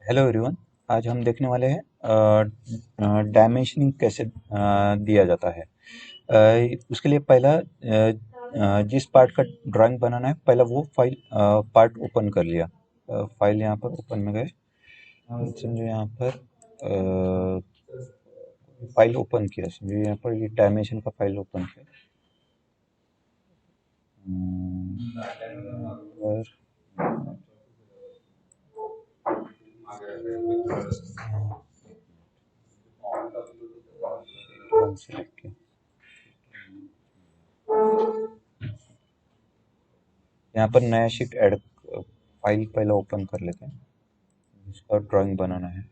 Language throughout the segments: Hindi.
Hello everyone. आज हम देखने वाले हैं डायमेंशनिंग कैसे दिया जाता है। उसके लिए पहला जिस पार्ट का ड्राइंग बनाना है पहला वो फाइल पार्ट ओपन कर लिया। फाइल यहाँ पर ओपन में गए। समझो यहाँ पर फाइल ओपन किया, समझो यहाँ पर ये डायमेंशन का फाइल ओपन किया। और वन सेलेक्ट किया। यहाँ पर नया शीट ऐड फाइल पहले ओपन कर लेते हैं, इसका ड्राइंग बनाना है।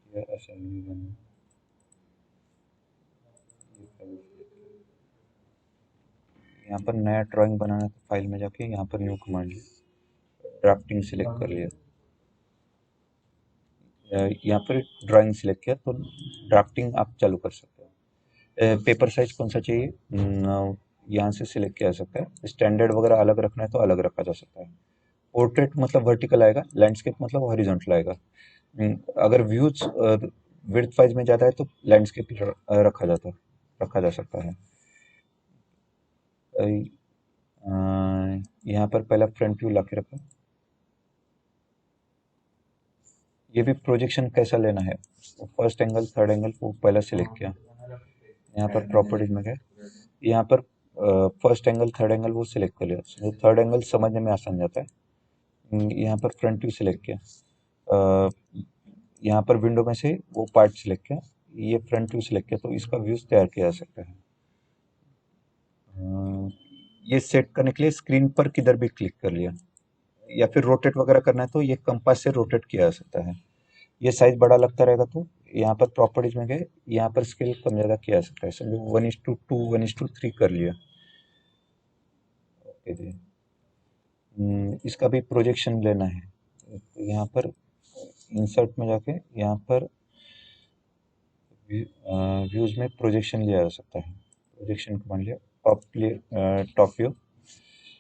या असेंबली बनाना है। यहाँ पर नया ड्राइंग बनाना है तो फाइल में जाके यहाँ पर न्यू कमांड लिया, ड्राफ्टिंग सिलेक्ट कर लिया। यहाँ पर ड्राइंग सिलेक्ट किया तो ड्राफ्टिंग आप चालू कर सकते हो। पेपर साइज कौन सा चाहिए, यहाँ से सिलेक्ट किया जा सकता है। स्टैंडर्ड वगैरह अलग रखना है तो अलग रखा जा सकता है। पोर्ट्रेट मतलब वर्टिकल आएगा, लैंडस्केप मतलब हॉरिजॉन्टल आएगा। अगर व्यूज विड्थ वाइज में ज़्यादा है तो लैंडस्केप रखा जा सकता है। यहाँ पर पहला फ्रंट व्यू ला के रखा। ये भी प्रोजेक्शन कैसा लेना है, फर्स्ट एंगल थर्ड एंगल वो पहला सिलेक्ट किया। यहाँ पर प्रॉपर्टीज में गए, यहाँ पर फर्स्ट एंगल थर्ड एंगल वो सिलेक्ट कर लिया। थर्ड एंगल समझने में आसान जाता है। यहाँ पर फ्रंट व्यू सिलेक्ट किया। अ, यहाँ पर विंडो में से वो पार्ट सिलेक्ट किया, ये फ्रंट व्यू सिलेक्ट किया तो इसका व्यूज तैयार किया जा सकता है। ये सेट करने के लिए स्क्रीन पर किधर भी क्लिक कर लिया, या फिर रोटेट वगैरह करना है तो ये कंपास से रोटेट किया जा सकता है। ये साइज बड़ा लगता रहेगा तो यहाँ पर प्रॉपर्टीज में गए, यहाँ पर स्केल कम ज़्यादा किया जा सकता है। समझो 1:2 1:3 कर लिया। ओके जी। इसका भी प्रोजेक्शन लेना है तो यहाँ पर इंसर्ट में जाके यहाँ पर व्यूज में प्रोजेक्शन लिया जा सकता है। प्रोजेक्शन को मान लिया, टॉप व्यू।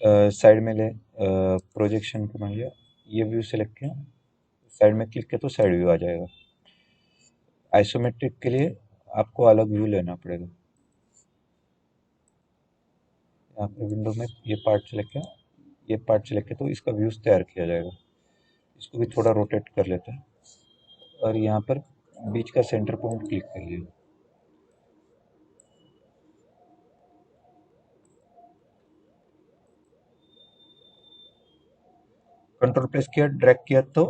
साइड में ले, प्रोजेक्शन को मान लिया, ये व्यू सेलेक्ट किया, साइड में क्लिक किया तो साइड व्यू आ जाएगा। आइसोमेट्रिक के लिए आपको अलग व्यू लेना पड़ेगा। यहाँ पर विंडो में ये पार्ट सेलेक्ट किया, ये पार्ट सेलेक्ट किया तो इसका व्यूज तैयार किया जाएगा। इसको भी थोड़ा रोटेट कर लेते हैं और यहाँ पर बीच का सेंटर पॉइंट क्लिक कर लिया। कंट्रोल प्रेस किया, ड्रैग किया तो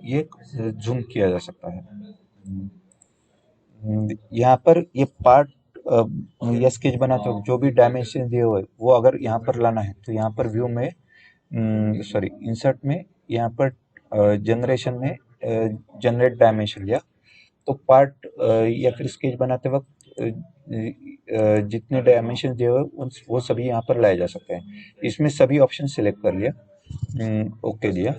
ये जूम किया जा सकता है। यहाँ पर ये पार्ट या स्केच बनाते वक्त जो भी डायमेंशन दिए हुए वो अगर यहाँ पर लाना है तो यहाँ पर व्यू में, सॉरी इंसर्ट में, यहाँ पर जनरेशन में जनरेट डायमेंशन लिया तो पार्ट या फिर स्केच बनाते वक्त जितने डायमेंशन दिए हुए वो सभी यहाँ पर लाए जा सकते हैं। इसमें सभी ऑप्शन सिलेक्ट कर लिया, ओके दिया।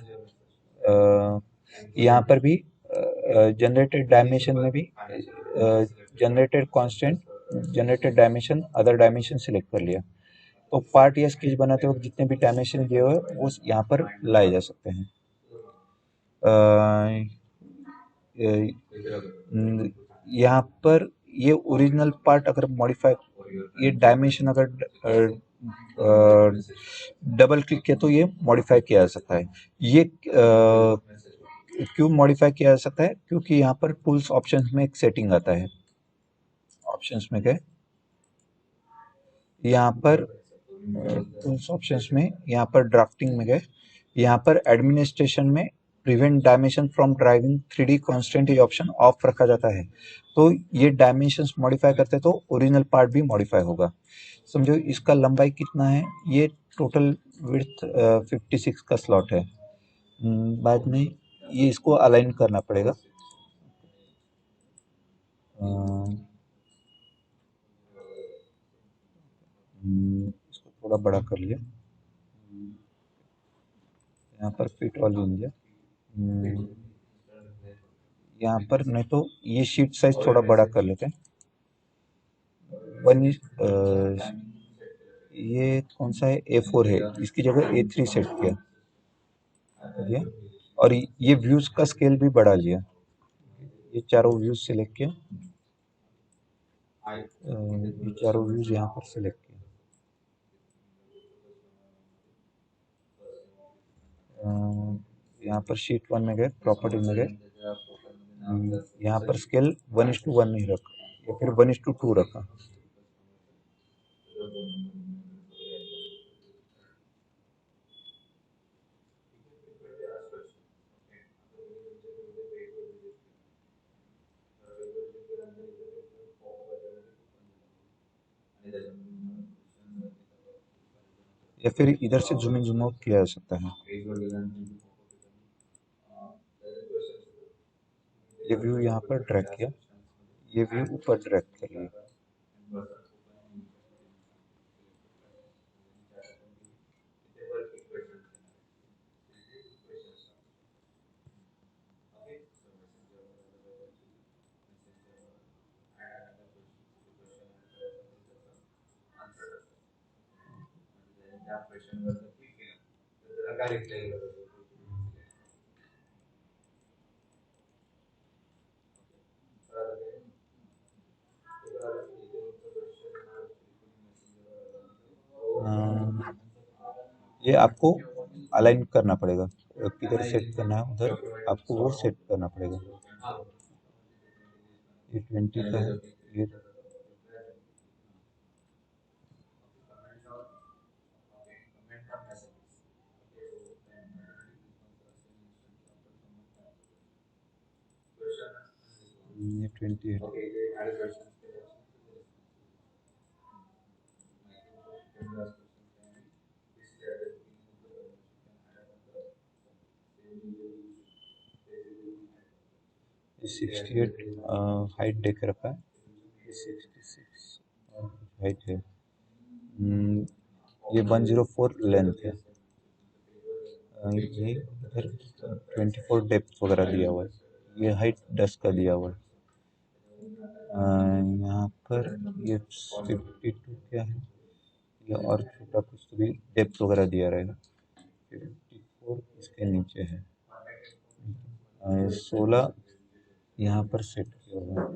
यहाँ पर भी जनरेटेड डायमेंशन में भी generated constant, generated dimension, other dimension select कर लिया तो पार्ट या स्केच बनाते वक्त जितने भी डायमेंशन दिए हुए वो यहाँ पर लाए जा सकते हैं। यहाँ पर ये ओरिजिनल पार्ट अगर मॉडिफाई, ये डायमेंशन अगर डबल क्लिक किया तो ये मॉडिफाई किया जा सकता है। ये क्यों मॉडिफाई किया जा सकता है, क्योंकि यहाँ पर टूल्स ऑप्शंस में एक सेटिंग आता है। ऑप्शंस में गए, यहाँ पर टूल्स ऑप्शंस में, यहाँ पर ड्राफ्टिंग में गए, यहाँ पर एडमिनिस्ट्रेशन में prevent dimension from driving 3D constant ये ऑप्शन ऑफ रखा जाता है। तो ये डायमेंशंस मॉडिफाई करते तो ओरिजिनल पार्ट भी मॉडिफाई होगा। समझो इसका लंबाई कितना है, ये टोटल विड्थ 56 का स्लॉट है। बाद में ये इसको अलाइन करना पड़ेगा। इसको थोड़ा बड़ा कर लिया, यहाँ पर फिट ऑल इंडिया। यहाँ पर नहीं तो ये शीट साइज थोड़ा बड़ा कर लेते हैं। वन ये कौन सा है, A4 है, इसकी जगह A3 सेट किया। और ये व्यूज का स्केल भी बढ़ा लिया। ये चारों व्यूज सेलेक्ट किया, ये चारों व्यूज यहाँ पर सेलेक्ट किया। यहाँ पर शीट 1 में गए, प्रॉपर्टी में गए, यहाँ पर स्केल 1:1 नहीं रखा, या फिर 1:2 रखा। या फिर इधर से जूम इन जूम आउट किया जा सकता है। ये व्यू यहाँ पर ड्रैग किया, ये व्यू ऊपर ड्रैग कर लिया। ये आपको अलाइन करना पड़ेगा, किधर सेट करना है उधर आपको वो सेट करना पड़ेगा। ये 20 का है, ये ये 20 है। ये 68 हाइट देख रखा है, ये 66 हाइट है। ये 104 लेंथ है। ये इधर 24 डेप्थ वगैरह दिया हुआ है, ये हाइट 10 का दिया हुआ है। यहाँ पर ये 52 क्या है, ये और छोटा कुछ तो भी डेप्थ वगैरह दिया रहेगा। 54 इसके नीचे है। 16 यहाँ पर सेट किया हुआ है।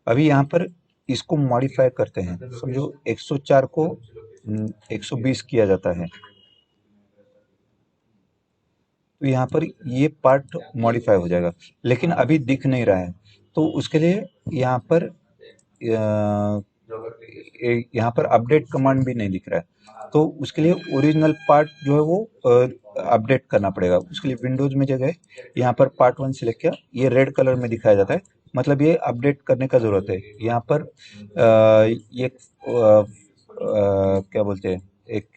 अभी यहाँ पर इसको मॉडिफाई करते हैं, समझो 104 को 120 किया जाता है, तो यहाँ पर ये पार्ट मॉडिफाई हो जाएगा, लेकिन अभी दिख नहीं रहा है। तो उसके लिए यहाँ पर यहाँ पर अपडेट कमांड भी नहीं दिख रहा है, तो उसके लिए ओरिजिनल पार्ट जो है वो अपडेट करना पड़ेगा। उसके लिए विंडोज में जगह यहाँ पर पार्ट 1 सिलेक्ट किया, ये रेड कलर में दिखाया जाता है, मतलब ये अपडेट करने का जरूरत है। यहाँ पर ये क्या बोलते हैं, एक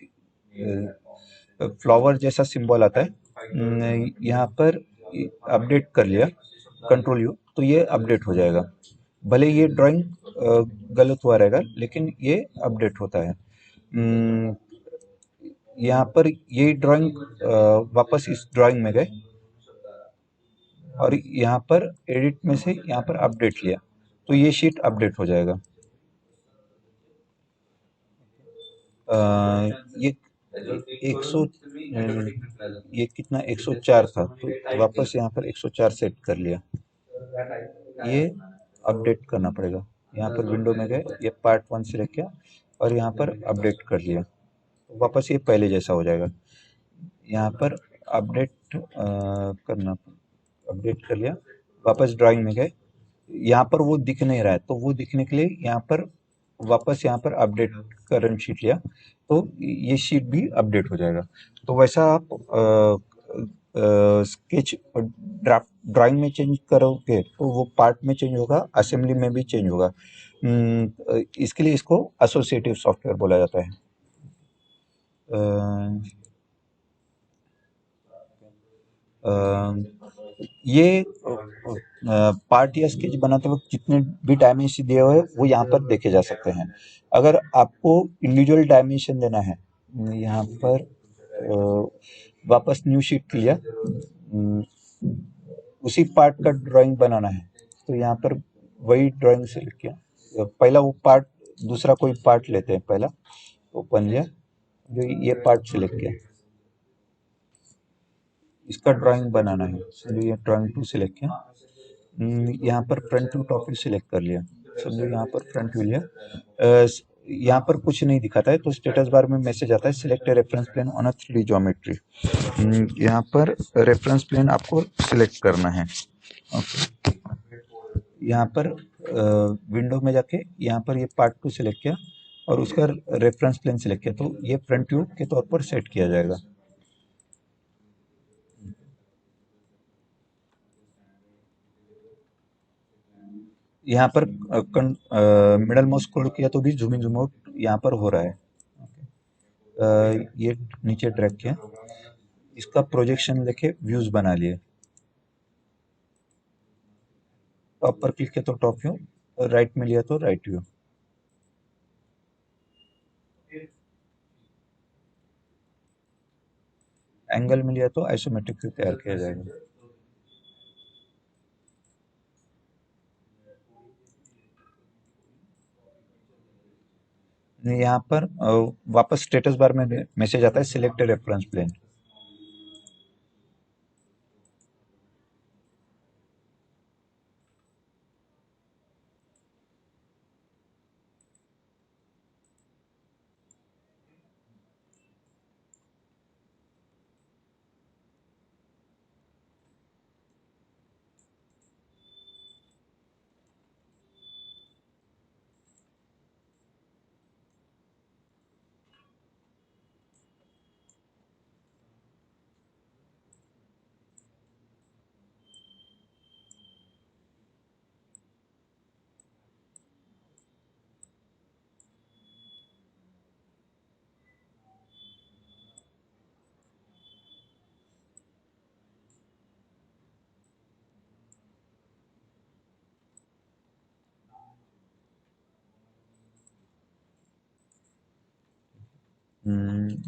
फ्लावर जैसा सिंबल आता है, यहाँ पर अपडेट कर लिया, कंट्रोल यू, तो ये अपडेट हो जाएगा। भले ये ड्राइंग गलत हुआ रहेगा, लेकिन ये अपडेट होता है। यहाँ पर ये ड्राइंग वापस इस ड्राइंग में गए और यहाँ पर एडिट में से यहाँ पर अपडेट लिया, तो ये शीट अपडेट हो जाएगा। ये 100 ये कितना 104 था, तो वापस यहाँ पर 104 सेट कर लिया। ये अपडेट करना पड़ेगा। यहाँ पर विंडो में गए, ये पार्ट 1 सिलेक्ट किया और यहाँ पर अपडेट कर लिया, तो वापस ये पहले जैसा हो जाएगा। यहाँ पर अपडेट करना, अपडेट कर लिया, वापस ड्राइंग में गए, यहाँ पर वो दिख नहीं रहा है, तो वो दिखने के लिए यहाँ पर वापस यहाँ पर अपडेट करंट शीट लिया, तो ये शीट भी अपडेट हो जाएगा। तो वैसा आप स्केच और ड्राफ्ट ड्राइंग में चेंज करोगे तो वो पार्ट में चेंज होगा, असेंबली में भी चेंज होगा। इसके लिए इसको एसोसिएटिव सॉफ्टवेयर बोला जाता है। ये पार्ट या स्केच बनाते वक्त जितने भी डायमेंशन दिए हुए हैं वो यहाँ पर देखे जा सकते हैं। अगर आपको इंडिविजुअल डायमेंशन देना है, यहाँ पर वापस न्यू शीट लिया, उसी पार्ट का ड्राइंग बनाना है, तो यहाँ पर वही ड्राइंग सेलेक्ट किया, पहला वो पार्ट, दूसरा कोई पार्ट लेते हैं, पहला ओपन लिया, जो ये पार्ट सिलेक्ट किया, इसका ड्राइंग बनाना है, चलिए ये ड्राइंग टू सिलेक्ट किया। यहाँ पर front to top view select कर लिया, समझो यहाँ पर फ्रंट व्यू लिया। यहाँ पर कुछ नहीं दिखाता है तो स्टेटस बार में मैसेज आता है select reference plane on a 3D geometry. यहाँ पर रेफरेंस प्लेन आपको सिलेक्ट करना है। ओके, यहाँ पर विंडो में जाके यहाँ पर ये पार्ट टू सिलेक्ट किया और उसका रेफरेंस प्लेन सिलेक्ट किया, तो ये फ्रंट व्यू के तौर पर सेट किया जाएगा। यहाँ पर मिडल माउस स्क्रॉल किया तो भी जूम इन जूम आउट यहाँ पर हो रहा है। ये नीचे ड्रैग किया, इसका प्रोजेक्शन लेके व्यूज बना लिए, टॉप पर क्लिक किया तो टॉप व्यू, राइट में लिया तो राइट व्यू। एंगल में लिया तो आइसोमेट्रिक व्यू तैयार किया जाएगा। यहाँ पर वापस स्टेटस बार में मैसेज आता है सिलेक्ट रेफरेंस प्लेन।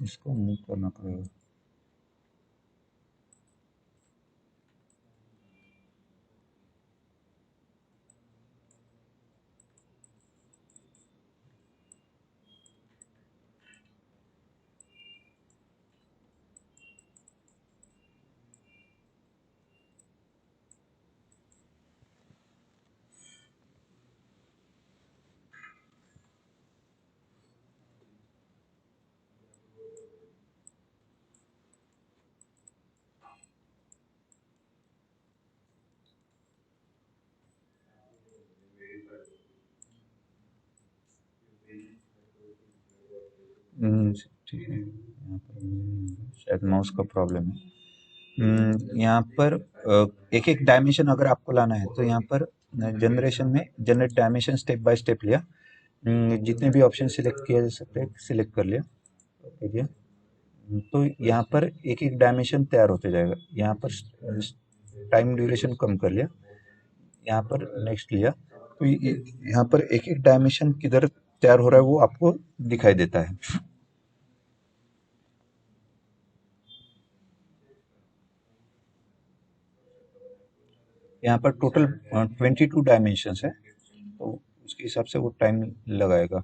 इसको मूव करना पड़ेगा। ठीक है, यहाँ पर शायद माउस का प्रॉब्लम है। यहाँ पर एक एक डायमेंशन अगर आपको लाना है तो यहाँ पर जनरेशन में generate dimension step by step लिया। जितने भी ऑप्शन सिलेक्ट किए जा सकते हैं सिलेक्ट कर लिया, ठीक है। तो यहाँ पर एक एक डायमेंशन तैयार होते जाएगा। यहाँ पर टाइम ड्यूरेशन कम कर लिया, यहाँ पर नेक्स्ट लिया, तो यहाँ पर एक एक डायमेंशन किधर तैयार हो रहा है वो आपको दिखाई देता है। यहाँ पर टोटल 22 डायमेंशन है, तो उसके हिसाब से वो टाइम लगाएगा।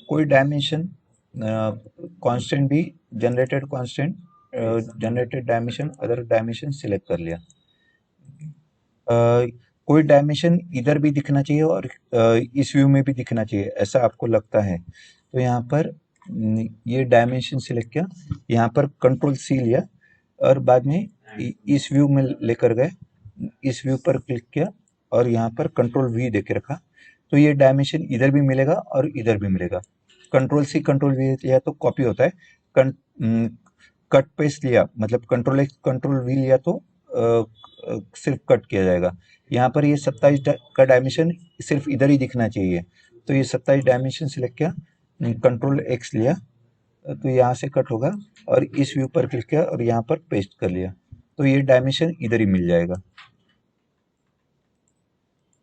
कोई डायमेंशन कांस्टेंट भी, generated constant, generated dimension, other dimension select कर लिया। कोई डायमेंशन इधर भी दिखना चाहिए और इस व्यू में भी दिखना चाहिए, ऐसा आपको लगता है तो यहाँ पर ये डायमेंशन सिलेक्ट किया, यहाँ पर कंट्रोल सी लिया और बाद में इस व्यू में लेकर गए, इस व्यू पर क्लिक किया और यहाँ पर कंट्रोल वी देके रखा, तो ये डायमेंशन इधर भी मिलेगा और इधर भी मिलेगा। कंट्रोल सी कंट्रोल वी लिया तो कॉपी होता है, कट पेस्ट लिया मतलब कंट्रोल एक्स कंट्रोल वी लिया तो सिर्फ कट किया जाएगा। यहाँ पर ये 27 का डायमेंशन सिर्फ इधर ही दिखना चाहिए, तो ये 27 डायमेंशन सिलेक्ट किया, कंट्रोल एक्स लिया तो यहाँ से कट होगा और इस व्यू पर क्लिक किया और यहाँ पर पेस्ट कर लिया, तो ये डायमेंशन इधर ही मिल जाएगा।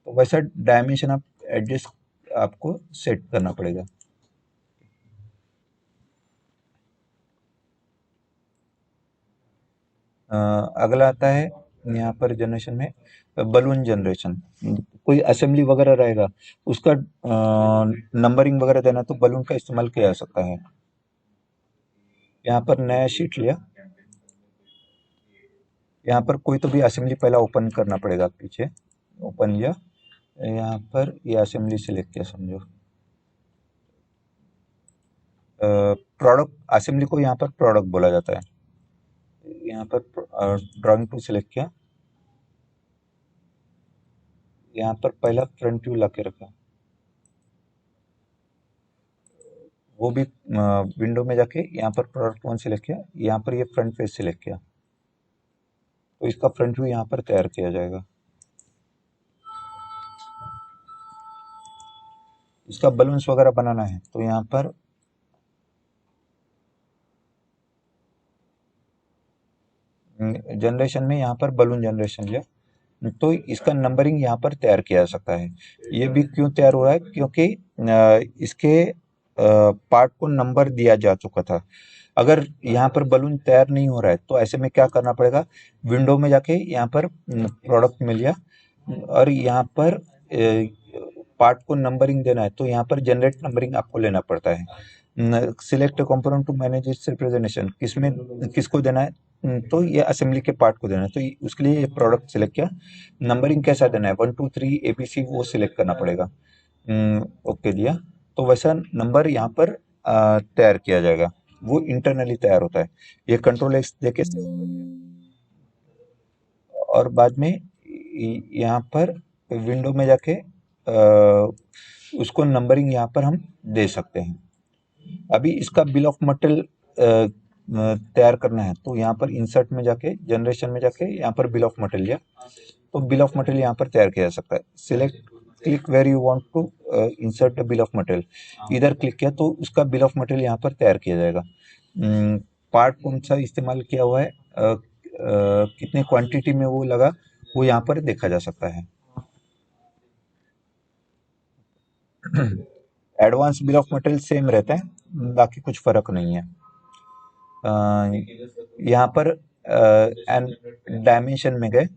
तो वैसा डायमेंशन आप एडजस्ट आपको सेट करना पड़ेगा। अगला आता है यहाँ पर जनरेशन में बलून जनरेशन। कोई असेंबली वगैरह रहेगा, उसका नंबरिंग वगैरह देना, तो बलून का इस्तेमाल किया जा सकता है। यहाँ पर नया शीट लिया, यहाँ पर कोई तो भी असेंबली पहला ओपन करना पड़ेगा, पीछे ओपन लिया, यहाँ पर ये असेंबली सिलेक्ट किया समझो। प्रोडक्ट असेंबली को यहाँ पर प्रोडक्ट बोला जाता है। यहाँ पर ड्राइंग टू सिलेक्ट किया, यहाँ पर पहला फ्रंट व्यू ला के रखा, वो भी विंडो में जाके यहाँ पर प्रोडक्ट वन सिलेक्ट किया, यहाँ पर ये फ्रंट पेज सिलेक्ट किया, तो इसका फ्रंट व्यू यहाँ पर तैयार किया जाएगा। इसका बलून्स वगैरह बनाना है तो यहाँ पर जनरेशन में यहाँ पर बलून जनरेशन लिया, तो इसका नंबरिंग यहाँ पर तैयार किया जा सकता है। ये भी क्यों तैयार हो रहा है, क्योंकि इसके पार्ट को नंबर दिया जा चुका था। अगर यहाँ पर बलून तैयार नहीं हो रहा है तो ऐसे में क्या करना पड़ेगा, विंडो में जाके यहाँ पर प्रोडक्ट में लिया और यहाँ पर पार्ट को नंबरिंग देना है, तो यहाँ पर जनरेट नंबरिंग आपको लेना पड़ता है। Select component to manage its representation, किसमें किसको देना है, तो ये असेंबली के पार्ट को देना है, तो उसके लिए ये प्रोडक्ट सिलेक्ट किया। नंबरिंग कैसा देना है, 1 2 3 ABC, वो सिलेक्ट करना पड़ेगा। ओके दिया, तो वैसा नंबर यहाँ पर तैयार किया जाएगा, वो इंटरनली तैयार होता है। ये कंट्रोल एक्स देके सेव कर दिया। और बाद में यहाँ पर विंडो में जाके उसको नंबरिंग यहाँ पर हम दे सकते हैं। अभी इसका बिल ऑफ मटेरियल तैयार करना है, तो यहाँ पर इंसर्ट में जाके जनरेशन में जाके यहाँ पर बिल ऑफ मटेरियल लिया, तो बिल ऑफ मटेरियल यहाँ पर तैयार किया जा सकता है। Select click where you want to insert the bill of material, इधर क्लिक किया तो उसका बिल ऑफ मटेरियल यहाँ पर तैयार किया जाएगा। पार्ट कौन सा इस्तेमाल किया हुआ है, कितने क्वांटिटी में वो लगा, वो यहाँ पर देखा जा सकता है। Advance bill of material same रहता है, बाकी कुछ फर्क नहीं है। यहाँ पर डायमेंशन में गए,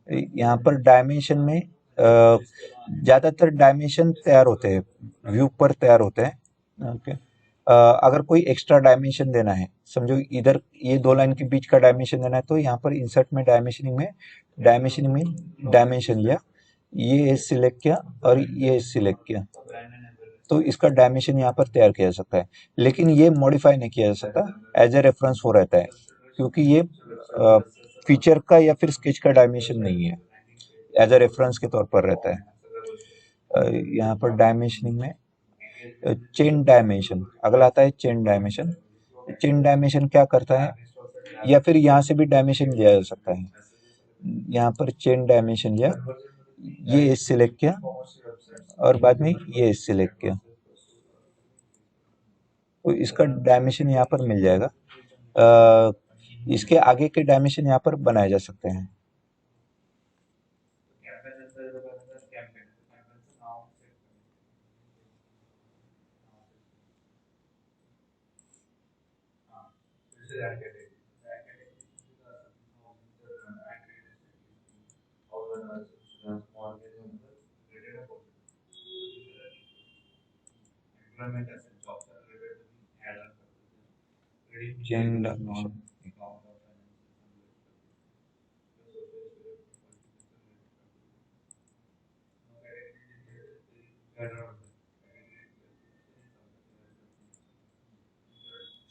यहाँ पर डायमेंशन में ज़्यादातर डायमेंशन तैयार होते हैं, व्यू पर तैयार होते हैं। ओके, अगर कोई एक्स्ट्रा डायमेंशन देना है, समझो इधर ये दो लाइन के बीच का डायमेंशन देना है, तो यहाँ पर इंसर्ट में डायमेंशनिंग में डायमेंशन लिया, ये सिलेक्ट किया और ये सिलेक्ट किया, तो इसका डायमेंशन यहाँ पर तैयार किया जा सकता है। लेकिन ये मॉडिफाई नहीं किया जा सकता, एज ए रेफरेंस वो रहता है, क्योंकि ये फीचर का या फिर स्केच का डायमेंशन नहीं है, एज ए रेफरेंस के तौर पर रहता है। यहाँ पर डायमेंशनिंग में चेन डायमेंशन, अगला आता है चेन डायमेंशन। चेन डायमेंशन क्या करता है, या फिर यहाँ से भी डायमेंशन लिया जा सकता है। यहाँ पर चेन डायमेंशन लिया, ये सिलेक्ट किया और बाद में ये सिलेक्ट किया, तो इसका डायमेंशन यहाँ पर मिल जाएगा। इसके आगे के डायमेंशन यहाँ पर बनाए जा सकते हैं। Chain dimension,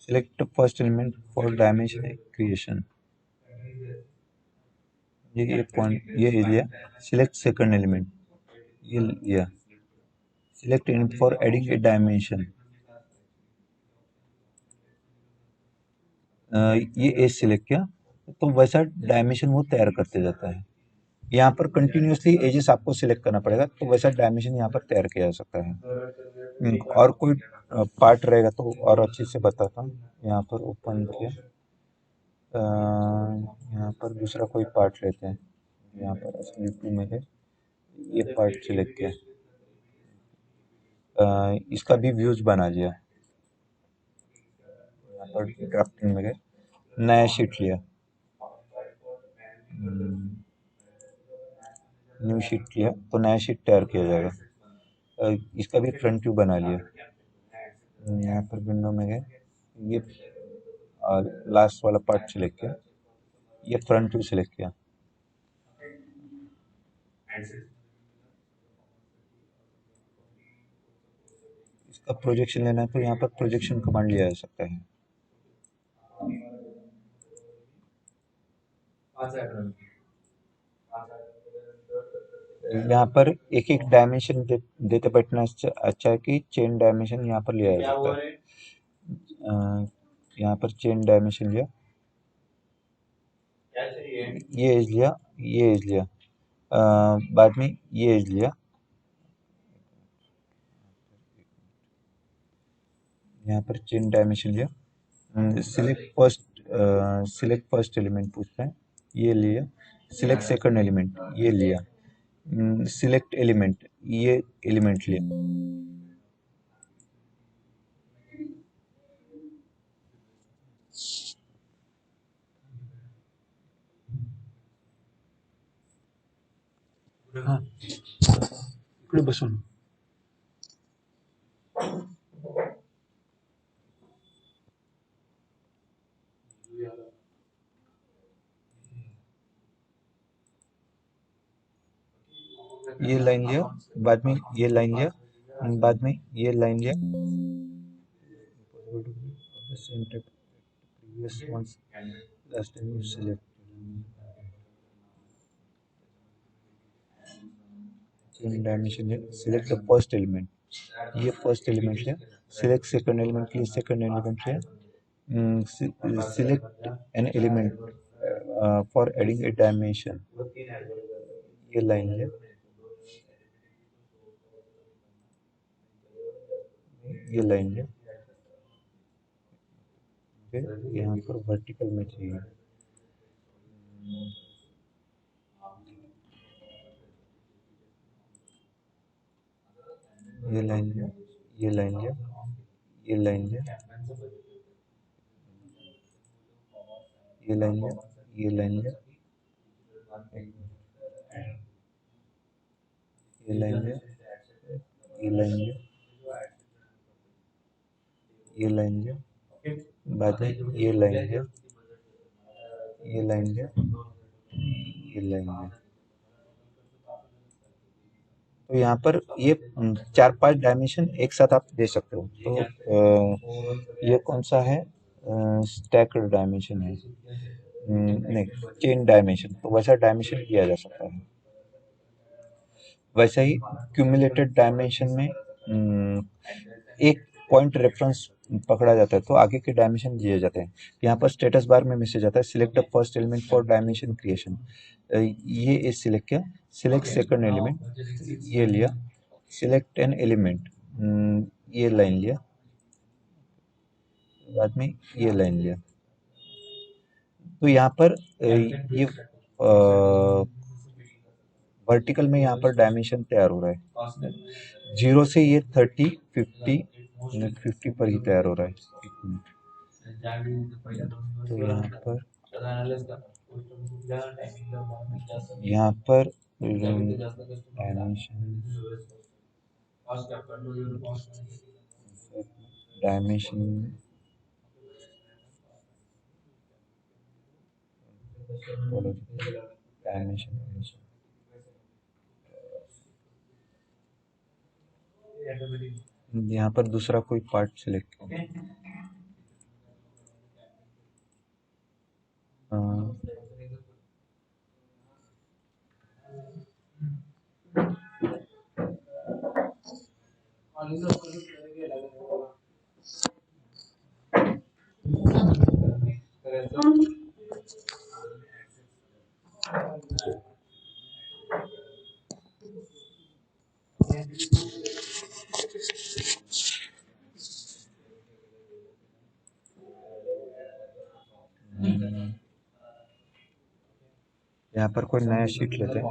select first element for dimension creation, ये पॉइंट ये एरिया। सिलेक्ट सेकंड एलिमेंट, ये लिया। Select in for adding A dimension, ये एज सिलेक्ट किया, तो वैसा डायमेंशन वो तैयार करते जाता है। यहाँ पर कंटिन्यूसली एजेस आपको सिलेक्ट करना पड़ेगा, तो वैसा डायमेंशन यहाँ पर तैयार किया जा सकता है। और कोई पार्ट रहेगा तो और अच्छे से बताता हूँ। यहाँ पर ओपन किया, यहाँ पर दूसरा कोई पार्ट लेते हैं, यहाँ पर असेंबली में है, ये पार्ट सिलेक्ट किया, इसका भी व्यूज बना लिया। यहाँ पर ड्राफ्टिंग में गए, नया शीट लिया, न्यू शीट लिया तो नया शीट तैयार किया जाएगा। इसका भी फ्रंट व्यू बना लिया। यहाँ पर विंडो में गए, ये लास्ट वाला पार्ट सिलेक्ट किया, ये फ्रंट व्यू सिलेक्ट किया। इसका प्रोजेक्शन लेना है तो यहाँ पर प्रोजेक्शन कमांड लिया जा सकता है। यहाँ पर एक एक डायमेंशन देते बैठना अच्छा है कि चेन डायमेंशन यहाँ पर लिया जा सकता है। यहाँ पर चेन डायमेंशन लिया, ये एज लिया, ये एज लिया, बाद में ये एज लिया, यहाँ पर चेन डायमेंशन लिया, सिलेक्ट फर्स्ट एलिमेंट पूछता है, ये लिया, सिलेक्ट सेकंड एलिमेंट, ये लिया, सिलेक्ट एलिमेंट, ये एलिमेंट लिया। हाँ, इकडे बसून ये लाइन लिया, बाद में ये लाइन लिया, बाद में ये लाइन लिया, same type previous ones, last time you select change dimension लिया, select the first element, ये first element लिया, select second element के लिए second element लिया, select an element for adding a dimension, ये लाइन लिया, ये लाइन लिया, यहाँ पर वर्टिकल में चाहिए, ये लाइन लिया, ये लाइन लिया, ये लाइन लिया, ये लाइन लिया, ये लाइन लिया, ये लाइन लिया, ये लाइन लिया, ये लाइन लिया, बाद में ये लाइन लिया, ये लाइन लिया, ये लाइन लिया। तो यहाँ पर ये 4-5 डायमेंशन एक साथ आप दे सकते हो। तो ये कौन सा है, स्टैक्ड डायमेंशन है, नहीं चेन डायमेंशन, तो वैसा डायमेंशन किया जा सकता है। वैसे ही क्यूमुलेटेड डायमेंशन में एक पॉइंट रेफरेंस पकड़ा जाता है तो आगे के डायमेंशन दिए जाते हैं। यहाँ पर स्टेटस बार में मैसेज आता है, select the first element for dimension creation, ये इस सिलेक्ट किया, सिलेक्ट सेकंड एलिमेंट, ये लिया, सिलेक्ट एन एलिमेंट, ये लाइन लिया, बाद में ये लाइन लिया। तो यहाँ पर ये वर्टिकल में यहाँ पर डायमेंशन तैयार हो रहा है, 0 से ये 30, 50 पर ही तैयार हो रहा है। तो यहाँ पर डायमेंशन, डायमेंशन डायमेंशन यहाँ पर दूसरा कोई पार्ट सिलेक्ट करें, यहाँ पर कोई नया शीट लेते हैं,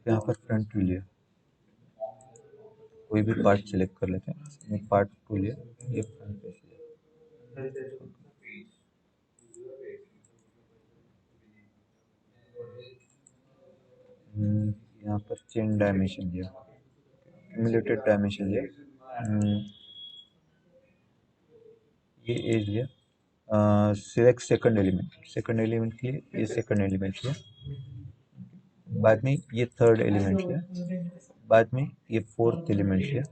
यहाँ पर फ्रंट व्यू लिया, कोई भी पार्ट सिलेक्ट कर लेते हैं, पार्ट 2 लिया, ये फ्रंट फेस लिया, यहाँ पर चेन डायमेंशन दिया, क्यूमुलेटेड डायमेंशन दिया, ये एज लिया, सिलेक्ट सेकंड एलिमेंट के लिए ये सेकंड एलिमेंट लिया, बाद में ये थर्ड एलिमेंट लिया, बाद में ये फोर्थ एलिमेंट लिया।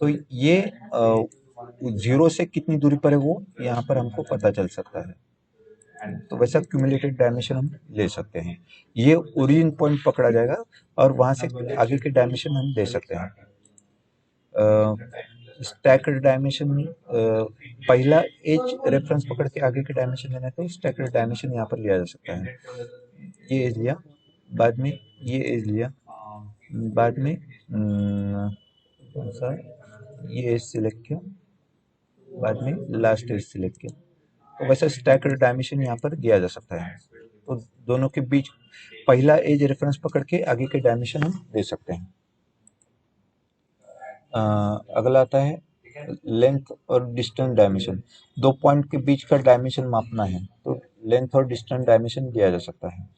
तो ये जीरो से कितनी दूरी पर है वो यहाँ पर हमको पता चल सकता है। तो वैसा क्यूमुलेटेड डायमेंशन हम ले सकते हैं। ये ओरिजिन पॉइंट पकड़ा जाएगा और वहां से आगे के डायमेंशन हम दे सकते हैं। स्टैक्ड डायमेंशन में पहला एज रेफरेंस पकड़ के आगे के डायमेंशन लेना है तो स्टैक्ड डायमेंशन यहाँ पर लिया जा सकता है। ये एज लिया, बाद में ये एज लिया, बाद में कौन सा ये एज सिलेक्ट किया, बाद में लास्ट एज सिलेक्ट किया। तो वैसा स्टैक्ड डायमेंशन यहाँ पर दिया जा सकता है। तो दोनों के बीच पहला एज रेफरेंस पकड़ के आगे के डायमेंशन हम दे सकते हैं। अगला आता है लेंथ और डिस्टेंस डायमेंशन। दो पॉइंट के बीच का डायमेंशन मापना है तो लेंथ और डिस्टेंस डायमेंशन दिया जा सकता है।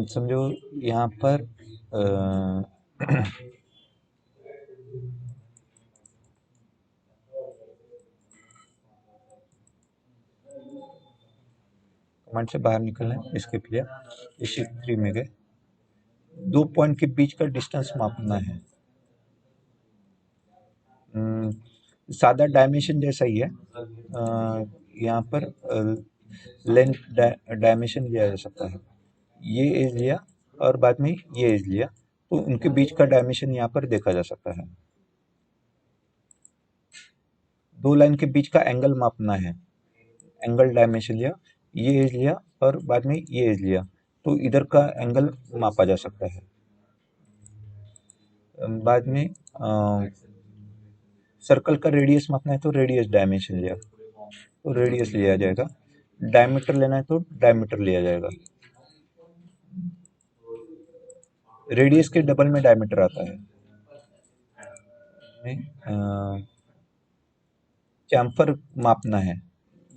समझो यहाँ पर कमांड से बाहर निकलना है, इसके लिए ये शीट 3 में गए। दो पॉइंट के बीच का डिस्टेंस मापना है। सादा डायमेंशन जैसा ही है, यहाँ पर लेंथ डायमेंशन लिया जा सकता है। ये एज लिया और बाद में ये एज लिया तो उनके बीच का डायमेंशन यहाँ पर देखा जा सकता है। दो लाइन के बीच का एंगल मापना है, एंगल डायमेंशन लिया, ये एज लिया और बाद में ये एज लिया तो इधर का एंगल मापा जा सकता है। बाद में सर्कल का रेडियस मापना है तो रेडियस डायमेंशन लिया तो रेडियस लिया जाएगा, डायमीटर लेना है तो डायमीटर लिया जाएगा। रेडियस के डबल में डायमीटर आता है। चैम्फर मापना है,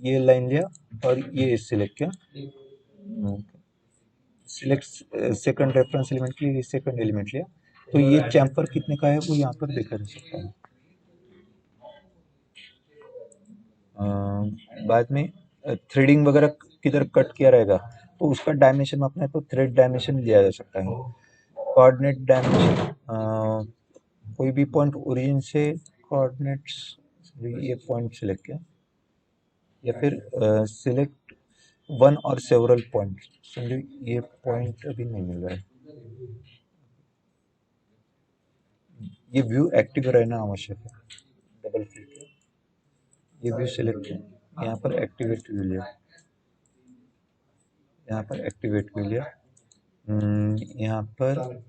ये लाइन लिया और ये सिलेक्ट किया, सिलेक्ट सेकंड रेफरेंस एलिमेंट के लिए सेकंड एलिमेंट लिया तो ये चैम्फर कितने का है वो यहाँ पर देखा जा सकता है। बाद में थ्रेडिंग वगैरह किधर कट किया रहेगा तो उसका डायमेंशन मापना है तो थ्रेड डायमेंशन लिया जा सकता है। कोऑर्डिनेट डायमेंशन, कोई भी पॉइंट ओरिजिन से कोऑर्डिनेट्स, ये पॉइंट सिलेक्ट किया या फिर सिलेक्ट वन और सेवरल पॉइंट। समझो ये पॉइंट अभी नहीं मिल रहा है, ये व्यू एक्टिव रहना आवश्यक है। डबल क्लिक किया, ये व्यू सिलेक्ट किया, यहाँ पर एक्टिवेट व्यू लिया, यहाँ पर एक्टिवेट व्यू लिया, यहाँ पर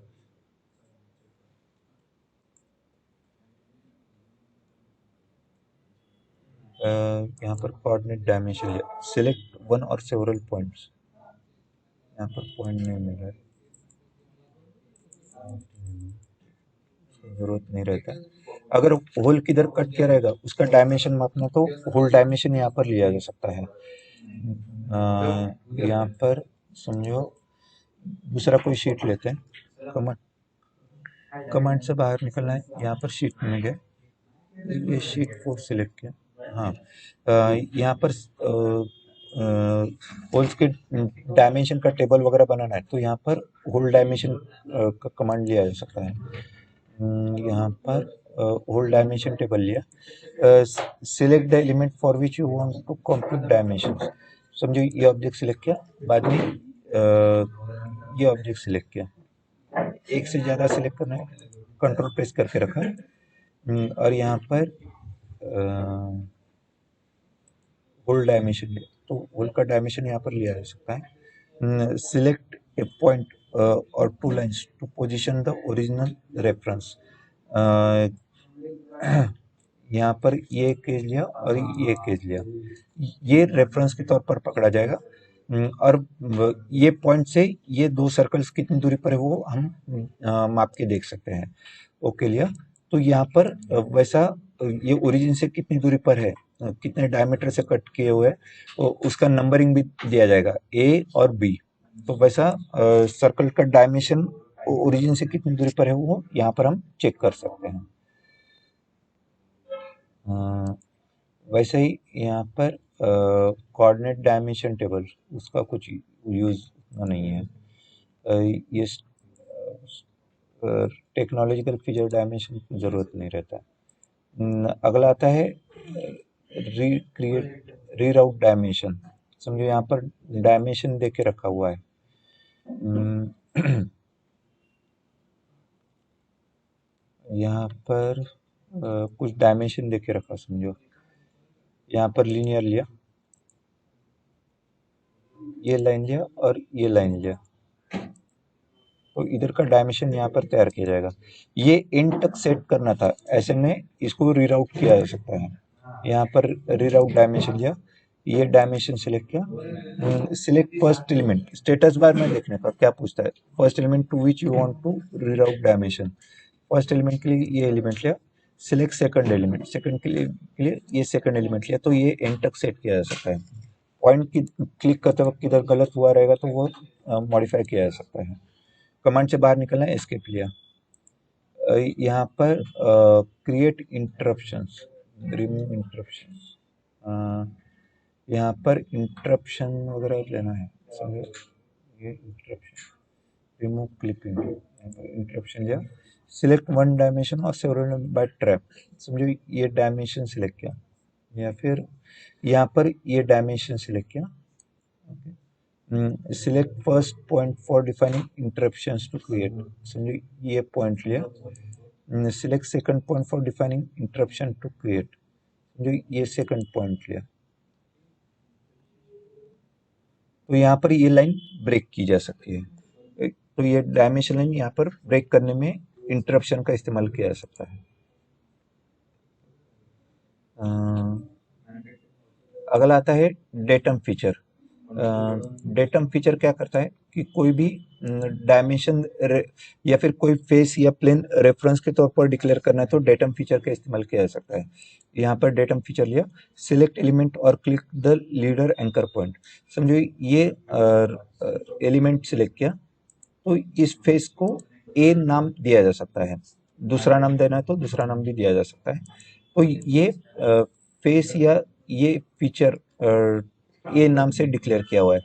यहाँ पर कोऑर्डिनेट डायमेंशन लिया, सिलेक्ट वन और सेवरल पॉइंट्स, यहाँ पर पॉइंट नहीं मिल रहा है, जरूरत नहीं रहता। अगर होल किधर कट किया रहेगा उसका डायमेंशन मापना तो होल डायमेंशन यहाँ पर लिया जा सकता है। यहाँ पर समझो दूसरा कोई शीट लेते हैं, कमांड से बाहर निकलना है, यहाँ पर शीट में गए, ये शीट 4 सिलेक्ट किया। हाँ, यहाँ पर होल्स के डायमेंशन का टेबल वगैरह बनाना है तो यहाँ पर होल डायमेंशन का कमांड लिया जा सकता है। यहाँ पर होल डायमेंशन टेबल लिया, select the element for which you want to compute dimensions. समझो ये ऑब्जेक्ट सिलेक्ट किया, बाद में ये ऑब्जेक्ट सिलेक्ट किया, एक से ज़्यादा सिलेक्ट करना है, कंट्रोल प्रेस करके रखा और यहाँ पर होल डायमेंशन लिया तो होल का डायमेंशन यहाँ पर लिया जा सकता है। सिलेक्ट ए पॉइंट और two lines to position the original reference. यहाँ पर ये केस लिया और ये केस लिया, ये रेफरेंस के तौर पर पकड़ा जाएगा और ये पॉइंट से ये दो सर्कल्स कितनी दूरी पर है वो हम माप के देख सकते हैं। ओके लिया तो यहाँ पर वैसा ये ओरिजिन से कितनी दूरी पर है कितने डायमीटर से कट किए हुए हैं, तो उसका नंबरिंग भी दिया जाएगा, ए और बी। तो वैसा सर्कल का डायमेंशन ओरिजिन से कितनी दूरी पर है वो यहाँ पर हम चेक कर सकते हैं। अ, वैसे ही यहाँ पर कोऑर्डिनेट डायमेंशन टेबल, उसका कुछ यूज़ नहीं है। ये टेक्नोलॉजिकल फीचर डायमेंशन की ज़रूरत नहीं रहता है। अगला आता है रिक्रिएट रीराउट डायमेंशन। समझो यहाँ पर डायमेंशन दे के रखा हुआ है। यहाँ पर कुछ डायमेंशन दे के रखा, समझो यहाँ पर लीनियर लिया, ये लाइन लिया और ये लाइन लिया, तो इधर का डायमेंशन यहाँ पर तैयार किया जाएगा। ये एंड तक सेट करना था, ऐसे में इसको रीराउट किया जा सकता है। यहाँ पर रीराउट डायमेंशन लिया, ये डायमेंशन सिलेक्ट किया, select first element, status bar में देखने का क्या पूछता है, first element to which you want to reroute dimension. First element के लिए ये एलिमेंट लिया, सिलेक्ट सेकंड एलिमेंट, सेकंड के लिए ये सेकंड एलिमेंट लिया, तो ये एंड तक सेट किया जा सकता है। पॉइंट की क्लिक करते वक्त किधर गलत हुआ रहेगा तो वो मॉडिफाई किया जा सकता है। कमांड से बाहर निकलना है, एस्केप लिया। यहाँ पर क्रिएट इंटरप्शंस, रिमूव इंटरप्शंस, यहाँ पर इंटरप्शन वगैरह लेना है, समझो ये इंटरप्शन, रिमूव क्लिपिंग, इंटरप्शन लिया, सिलेक्ट वन डायमेंशन और सेवरल बाय ट्रैप, समझो ये डायमेंशन सिलेक्ट किया, या फिर यहाँ पर ये डायमेंशन सिलेक्ट किया। Select first point for defining interruptions to create, समझो ये पॉइंट लिया। Select second point for defining interruption to create, समझो ये सेकंड पॉइंट लिया, तो यहाँ पर ये लाइन ब्रेक की जा सकती है। तो ये डायमेंशन लाइन यहाँ पर ब्रेक करने में इंटरप्शन का इस्तेमाल किया जा सकता है। अगला आता है डेटम फीचर। डेटम फीचर क्या करता है कि कोई भी डायमेंशन या फिर कोई फेस या प्लेन रेफरेंस के तौर पर डिक्लेयर करना है तो डेटम फीचर का इस्तेमाल किया जा सकता है। यहाँ पर डेटम फीचर लिया, सिलेक्ट एलिमेंट और click the leader anchor point, समझो ये एलिमेंट सिलेक्ट किया, तो इस फेस को ए नाम दिया जा सकता है, दूसरा नाम देना है तो दूसरा नाम भी दिया जा सकता है। तो ये फेस या ये फीचर ये नाम से डिक्लेयर किया हुआ है।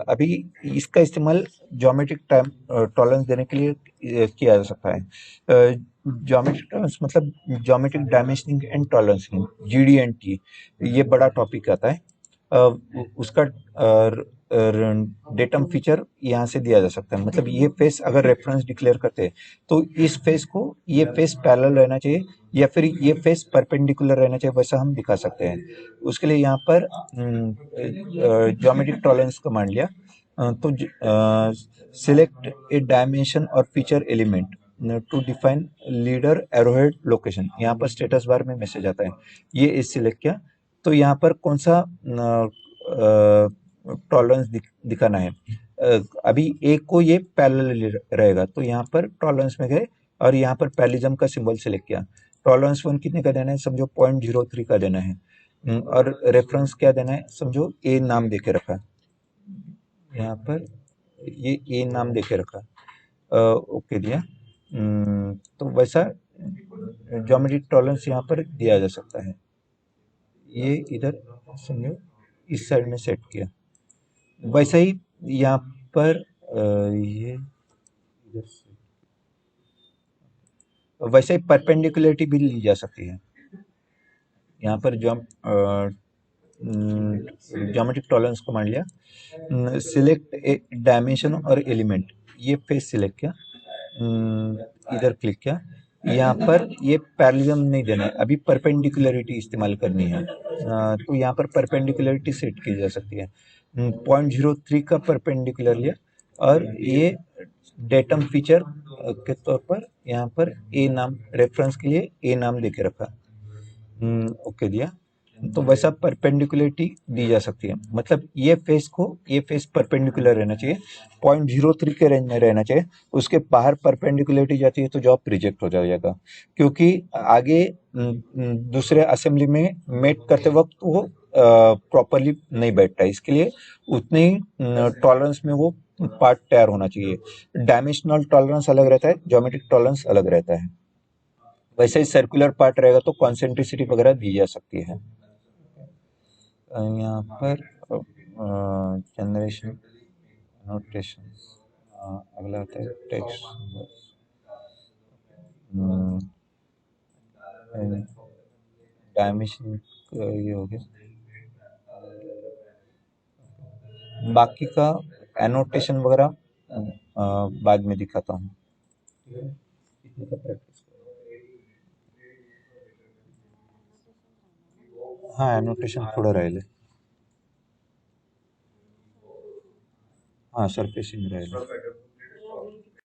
अभी इसका इस्तेमाल ज्योमेट्रिक टाइम टॉलरेंस देने के लिए किया जा सकता है। ज्योमेट्रिक टॉलरेंस मतलब geometric dimensioning and tolerancing, GD&T, ये बड़ा टॉपिक आता है। उसका डेटम फीचर यहाँ से दिया जा सकता है, मतलब ये फेस अगर रेफरेंस डिक्लेयर करते हैं तो इस फेस को ये फेस पैरेलल रहना चाहिए या फिर ये फेस परपेंडिकुलर रहना चाहिए, वैसा हम दिखा सकते हैं। उसके लिए यहाँ पर ज्योमेट्रिक टॉलरेंस कमांड लिया, तो सिलेक्ट ए डायमेंशन और feature element to define leader arrowhead location, यहाँ पर स्टेटस बार में मैसेज आता है, ये इस सिलेक्ट किया, तो यहाँ पर कौन सा टॉलरेंस दिखाना है। अभी एक को ये पैरेलल रहेगा तो यहाँ पर टॉलरेंस में गए और यहाँ पर पैरेललिज्म का सिंबल सिलेक्ट किया। टॉलरेंस 1 कितने का देना है, समझो 0.03 का देना है, और रेफरेंस क्या देना है, समझो ए नाम देके रखा, यहाँ पर ये ए नाम देके रखा, ओके दिया। तो वैसा ज्योमेट्रिक टॉलरेंस यहाँ पर दिया जा सकता है। ये इधर समझो इस साइड में सेट किया, वैसा ही यहाँ पर ये इधर से वैसे ही परपेंडिकुलरिटी भी ली जा सकती है। यहाँ पर ज्योमेट्रिक टॉलरेंस को मान लिया, सिलेक्ट ए डायमेंशन और एलिमेंट, ये फेस सिलेक्ट किया, इधर क्लिक किया, यहाँ पर ये पैरेललिज्म नहीं देना है, अभी परपेंडिकुलरिटी इस्तेमाल करनी है, तो यहाँ पर परपेंडिकुलरिटी सेट की जा सकती है। 0.03 का परपेंडिकुलर लिया और ये डेटम फीचर के तौर पर यहाँ पर ए नाम, रेफरेंस के लिए ए नाम देके रखा, ओके दिया। तो वैसा परपेंडिकुलरिटी दी जा सकती है, मतलब ये फेस परपेंडिकुलर रहना चाहिए, 0.03 के रेंज में रहना चाहिए। उसके बाहर परपेंडिकुलरिटी जाती है तो जॉब रिजेक्ट हो जाएगा, क्योंकि आगे दूसरे असेंबली में मेट करते वक्त वो प्रॉपरली नहीं बैठता है। इसके लिए उतने ही टॉलरेंस में वो पार्ट तैयार होना चाहिए। डायमेंशनल टॉलरेंस अलग रहता है, ज्योमेट्रिक टॉलरेंस अलग रहता है। वैसे ही सर्कुलर पार्ट रहेगा तो कॉन्सेंट्रिसिटी वगैरह दी जा सकती है। यहाँ पर जनरेशन नोटेशन, अगला आता है टेक्स्ट डायमेंशन, ये हो गया। बाकी का एनोटेशन वगैरह बाद में दिखाता हूँ। हाँ, एनोटेशन थोडं राहिले. हाँ, सरफेसिंग राहिले.